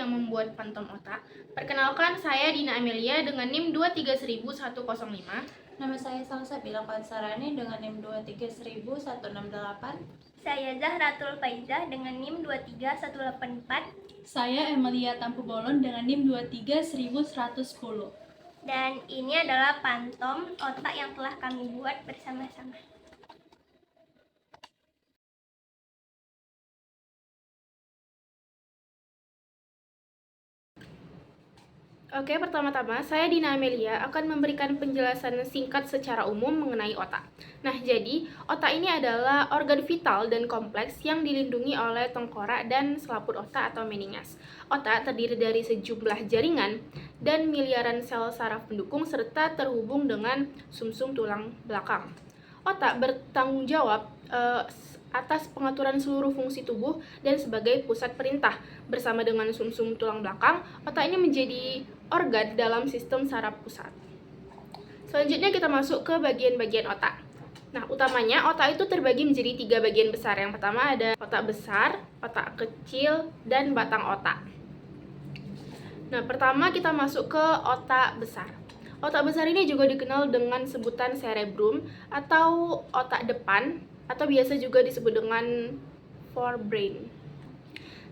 yang membuat pantom otak. Perkenalkan, saya Dina Amelia dengan NIM 2310105. Nama saya Salsabila Qansarani dengan NIM 23168. Saya Zahratul Faizah dengan NIM 23184. Saya Emilia Tampu Bolon dengan NIM 23110. Dan ini adalah pantom otak yang telah kami buat bersama-sama. Oke, pertama-tama saya Dina Amelia akan memberikan penjelasan singkat secara umum mengenai otak. Nah, jadi otak ini adalah organ vital dan kompleks yang dilindungi oleh tengkorak dan selaput otak atau meninges. Otak terdiri dari sejumlah jaringan dan miliaran sel saraf pendukung serta terhubung dengan sumsum tulang belakang. Otak bertanggung jawab atas pengaturan seluruh fungsi tubuh dan sebagai pusat perintah. Bersama dengan sumsum tulang belakang, otak ini menjadi organ dalam sistem saraf pusat. Selanjutnya kita masuk ke bagian-bagian otak. Nah, utamanya otak itu terbagi menjadi 3 bagian besar. Yang pertama ada otak besar, otak kecil, dan batang otak. Nah, pertama kita masuk ke otak besar. Otak besar ini juga dikenal dengan sebutan cerebrum atau otak depan, atau biasa juga disebut dengan forebrain.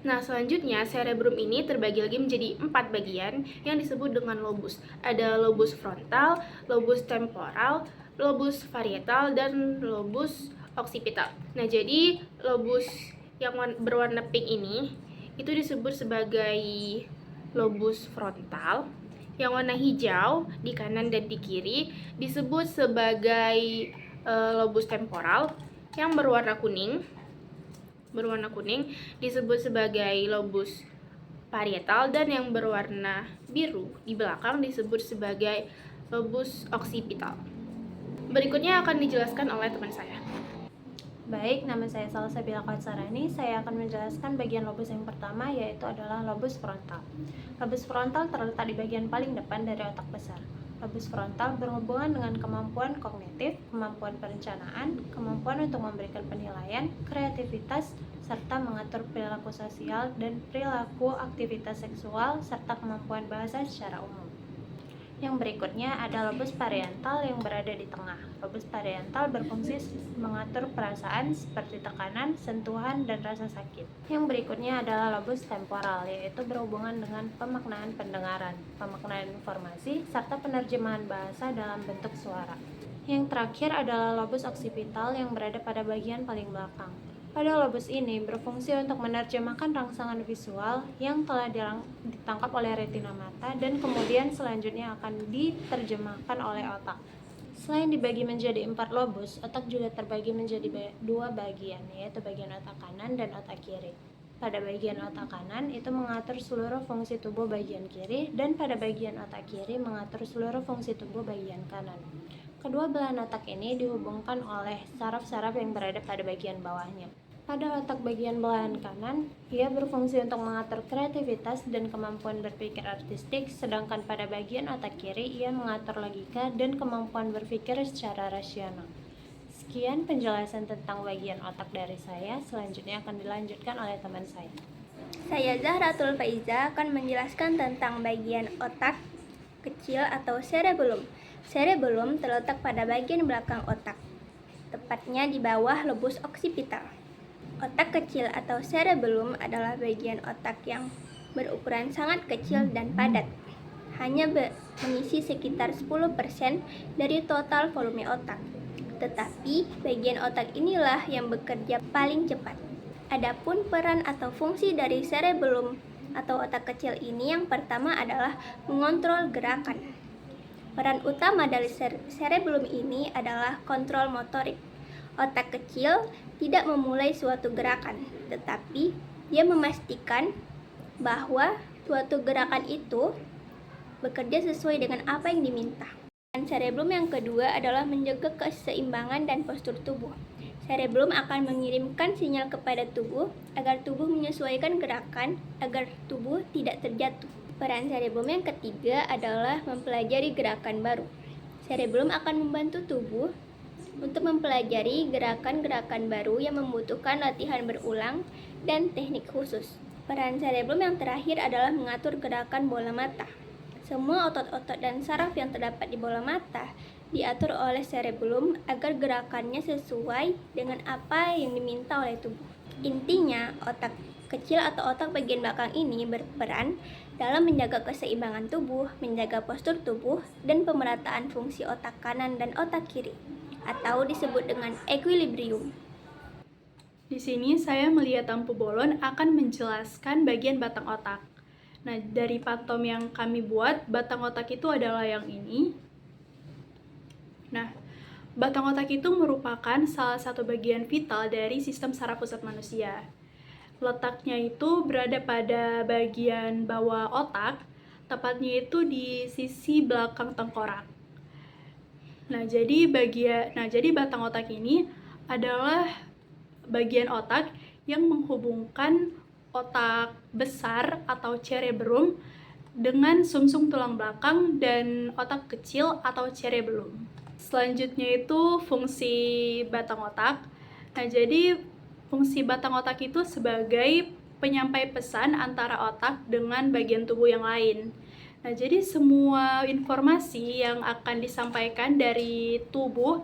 Nah, selanjutnya cerebrum ini terbagi lagi menjadi 4 bagian yang disebut dengan lobus. Ada lobus frontal, lobus temporal, lobus parietal, dan lobus occipital. Nah, jadi lobus yang berwarna pink ini itu disebut sebagai lobus frontal. Yang warna hijau di kanan dan di kiri disebut sebagai lobus temporal. Yang berwarna kuning disebut sebagai lobus parietal, dan yang berwarna biru di belakang disebut sebagai lobus occipital. Berikutnya akan dijelaskan oleh teman saya. Baik, nama saya Salsabila Qansarani. Saya akan menjelaskan bagian lobus yang pertama, yaitu adalah lobus frontal. Lobus frontal terletak di bagian paling depan dari otak besar. Lobus frontal berhubungan dengan kemampuan kognitif, kemampuan perencanaan, kemampuan untuk memberikan penilaian, kreativitas, serta mengatur perilaku sosial dan perilaku aktivitas seksual, serta kemampuan bahasa secara umum. Yang berikutnya ada lobus parietal yang berada di tengah. Lobus parietal berfungsi mengatur perasaan seperti tekanan, sentuhan, dan rasa sakit. Yang berikutnya adalah lobus temporal, yaitu berhubungan dengan pemaknaan pendengaran, pemaknaan informasi, serta penerjemahan bahasa dalam bentuk suara. Yang terakhir adalah lobus occipital yang berada pada bagian paling belakang. Pada lobus ini berfungsi untuk menerjemahkan rangsangan visual yang telah ditangkap oleh retina mata dan kemudian selanjutnya akan diterjemahkan oleh otak. Selain dibagi menjadi 4 lobus, otak juga terbagi menjadi 2 bagian, yaitu bagian otak kanan dan otak kiri. Pada bagian otak kanan itu mengatur seluruh fungsi tubuh bagian kiri, dan pada bagian otak kiri mengatur seluruh fungsi tubuh bagian kanan. Kedua belahan otak ini dihubungkan oleh saraf-saraf yang berada pada bagian bawahnya. Pada otak bagian belahan kanan, ia berfungsi untuk mengatur kreativitas dan kemampuan berpikir artistik, sedangkan pada bagian otak kiri ia mengatur logika dan kemampuan berpikir secara rasional. Sekian penjelasan tentang bagian otak dari saya, selanjutnya akan dilanjutkan oleh teman saya. Saya Zahratul Faizah akan menjelaskan tentang bagian otak kecil atau cerebellum. Cerebellum terletak pada bagian belakang otak, tepatnya di bawah lobus occipital. Otak kecil atau cerebellum adalah bagian otak yang berukuran sangat kecil dan padat, hanya mengisi sekitar 10% dari total volume otak. Tetapi bagian otak inilah yang bekerja paling cepat. Adapun peran atau fungsi dari cerebellum atau otak kecil ini yang pertama adalah mengontrol gerakan. Peran utama dari cerebellum ini adalah kontrol motorik. Otak kecil tidak memulai suatu gerakan, tetapi dia memastikan bahwa suatu gerakan itu bekerja sesuai dengan apa yang diminta. Dan cerebellum yang kedua adalah menjaga keseimbangan dan postur tubuh. Cerebellum akan mengirimkan sinyal kepada tubuh agar tubuh menyesuaikan gerakan agar tubuh tidak terjatuh. Peran cerebellum yang ketiga adalah mempelajari gerakan baru. Cerebellum akan membantu tubuh untuk mempelajari gerakan-gerakan baru yang membutuhkan latihan berulang dan teknik khusus. Peran cerebellum yang terakhir adalah mengatur gerakan bola mata. Semua otot-otot dan saraf yang terdapat di bola mata diatur oleh cerebellum agar gerakannya sesuai dengan apa yang diminta oleh tubuh. Intinya, otak kecil atau otak bagian belakang ini berperan dalam menjaga keseimbangan tubuh, menjaga postur tubuh, dan pemerataan fungsi otak kanan dan otak kiri, atau disebut dengan equilibrium. Di sini saya melihat lampu bolon akan menjelaskan bagian batang otak. Nah, dari pantom yang kami buat, batang otak itu adalah yang ini. Nah, batang otak itu merupakan salah satu bagian vital dari sistem saraf pusat manusia. Letaknya itu berada pada bagian bawah otak, tepatnya itu di sisi belakang tengkorak. Nah, jadi batang otak ini adalah bagian otak yang menghubungkan otak besar atau cerebrum dengan sumsum tulang belakang dan otak kecil atau cerebellum. Selanjutnya itu fungsi batang otak. Nah, jadi fungsi batang otak itu sebagai penyampai pesan antara otak dengan bagian tubuh yang lain. Nah, jadi semua informasi yang akan disampaikan dari tubuh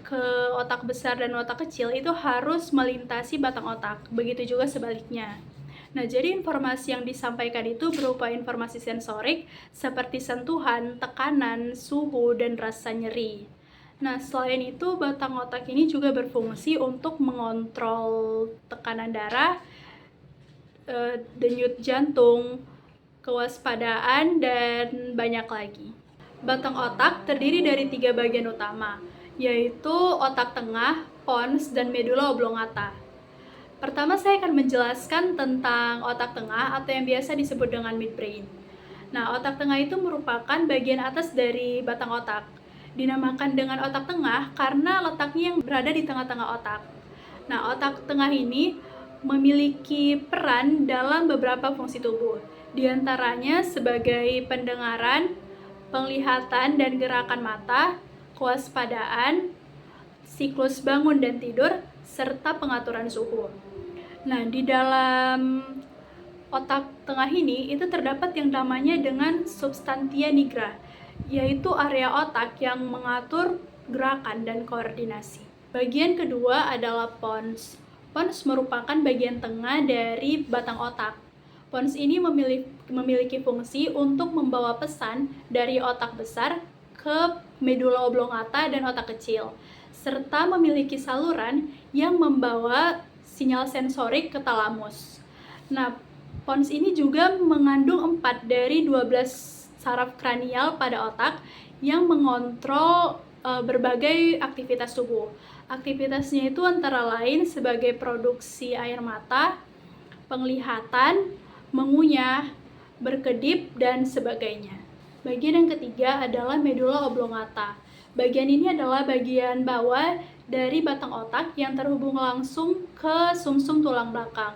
ke otak besar dan otak kecil itu harus melintasi batang otak. Begitu juga sebaliknya. Nah, jadi informasi yang disampaikan itu berupa informasi sensorik seperti sentuhan, tekanan, suhu, dan rasa nyeri. Nah, selain itu, batang otak ini juga berfungsi untuk mengontrol tekanan darah, denyut jantung, kewaspadaan, dan banyak lagi. Batang otak terdiri dari 3 bagian utama, yaitu otak tengah, pons, dan medula oblongata. Pertama, saya akan menjelaskan tentang otak tengah atau yang biasa disebut dengan midbrain. Nah, otak tengah itu merupakan bagian atas dari batang otak. Dinamakan dengan otak tengah karena letaknya yang berada di tengah-tengah otak. Nah, otak tengah ini memiliki peran dalam beberapa fungsi tubuh, di antaranya sebagai pendengaran, penglihatan dan gerakan mata, kewaspadaan, siklus bangun dan tidur, serta pengaturan suhu. Nah, di dalam otak tengah ini itu terdapat yang namanya dengan substantia nigra, yaitu area otak yang mengatur gerakan dan koordinasi. Bagian kedua adalah pons. Pons merupakan bagian tengah dari batang otak. Pons ini memiliki fungsi untuk membawa pesan dari otak besar ke medula oblongata dan otak kecil, serta memiliki saluran yang membawa sinyal sensorik ke talamus. Nah, pons ini juga mengandung 4 dari 12 saraf kranial pada otak yang mengontrol berbagai aktivitas tubuh. Aktivitasnya itu antara lain sebagai produksi air mata, penglihatan, mengunyah, berkedip, dan sebagainya. Bagian yang ketiga adalah medula oblongata. Bagian ini adalah bagian bawah dari batang otak yang terhubung langsung ke sumsum tulang belakang.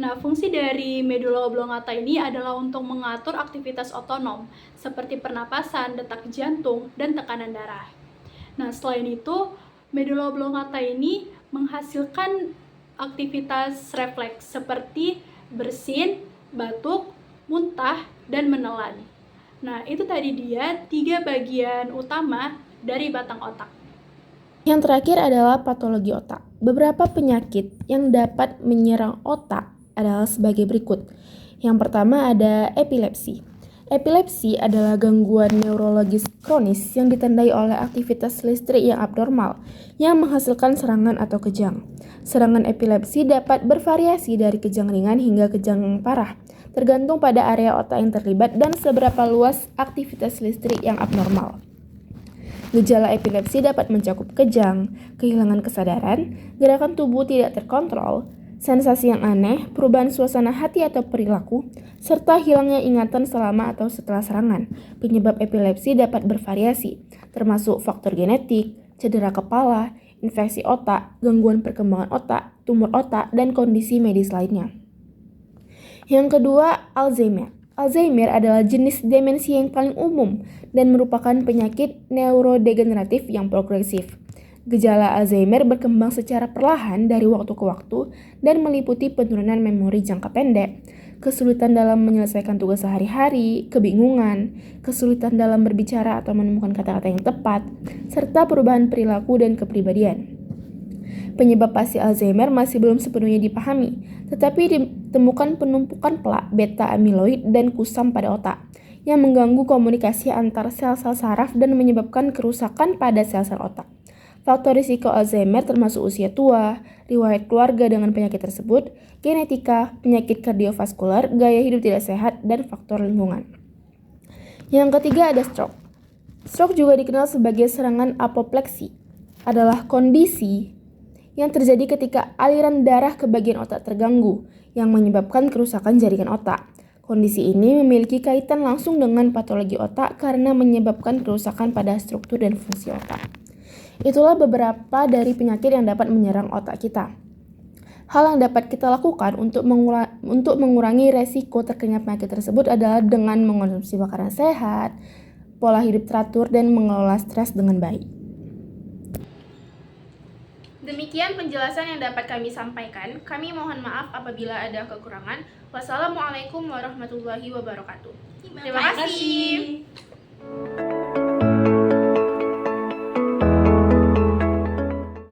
Nah, fungsi dari medula oblongata ini adalah untuk mengatur aktivitas otonom seperti pernapasan, detak jantung, dan tekanan darah. Nah, selain itu, medula oblongata ini menghasilkan aktivitas refleks seperti bersin, batuk, muntah, dan menelan. Nah, itu tadi dia 3 bagian utama dari batang otak. Yang terakhir adalah patologi otak. Beberapa penyakit yang dapat menyerang otak adalah sebagai berikut. Yang pertama ada epilepsi. Epilepsi adalah gangguan neurologis kronis yang ditandai oleh aktivitas listrik yang abnormal yang menghasilkan serangan atau kejang. Serangan epilepsi dapat bervariasi dari kejang ringan hingga kejang parah, tergantung pada area otak yang terlibat dan seberapa luas aktivitas listrik yang abnormal. Gejala epilepsi dapat mencakup kejang, kehilangan kesadaran, gerakan tubuh tidak terkontrol, sensasi yang aneh, perubahan suasana hati atau perilaku, serta hilangnya ingatan selama atau setelah serangan. Penyebab epilepsi dapat bervariasi, termasuk faktor genetik, cedera kepala, infeksi otak, gangguan perkembangan otak, tumor otak, dan kondisi medis lainnya. Yang kedua, Alzheimer. Alzheimer adalah jenis demensia yang paling umum dan merupakan penyakit neurodegeneratif yang progresif. Gejala Alzheimer berkembang secara perlahan dari waktu ke waktu dan meliputi penurunan memori jangka pendek, kesulitan dalam menyelesaikan tugas sehari-hari, kebingungan, kesulitan dalam berbicara atau menemukan kata-kata yang tepat, serta perubahan perilaku dan kepribadian. Penyebab pasti Alzheimer masih belum sepenuhnya dipahami, tetapi ditemukan penumpukan plak beta amiloid dan kusam pada otak yang mengganggu komunikasi antar sel-sel saraf dan menyebabkan kerusakan pada sel-sel otak. Faktor risiko Alzheimer termasuk usia tua, riwayat keluarga dengan penyakit tersebut, genetika, penyakit kardiovaskular, gaya hidup tidak sehat, dan faktor lingkungan. Yang ketiga ada stroke. Stroke juga dikenal sebagai serangan apopleksi. Adalah kondisi yang terjadi ketika aliran darah ke bagian otak terganggu, yang menyebabkan kerusakan jaringan otak. Kondisi ini memiliki kaitan langsung dengan patologi otak karena menyebabkan kerusakan pada struktur dan fungsi otak. Itulah beberapa dari penyakit yang dapat menyerang otak kita. Hal yang dapat kita lakukan untuk mengurangi resiko terkena penyakit tersebut adalah dengan mengonsumsi makanan sehat, pola hidup teratur, dan mengelola stres dengan baik. Demikian penjelasan yang dapat kami sampaikan. Kami mohon maaf apabila ada kekurangan. Wassalamualaikum warahmatullahi wabarakatuh. Terima kasih.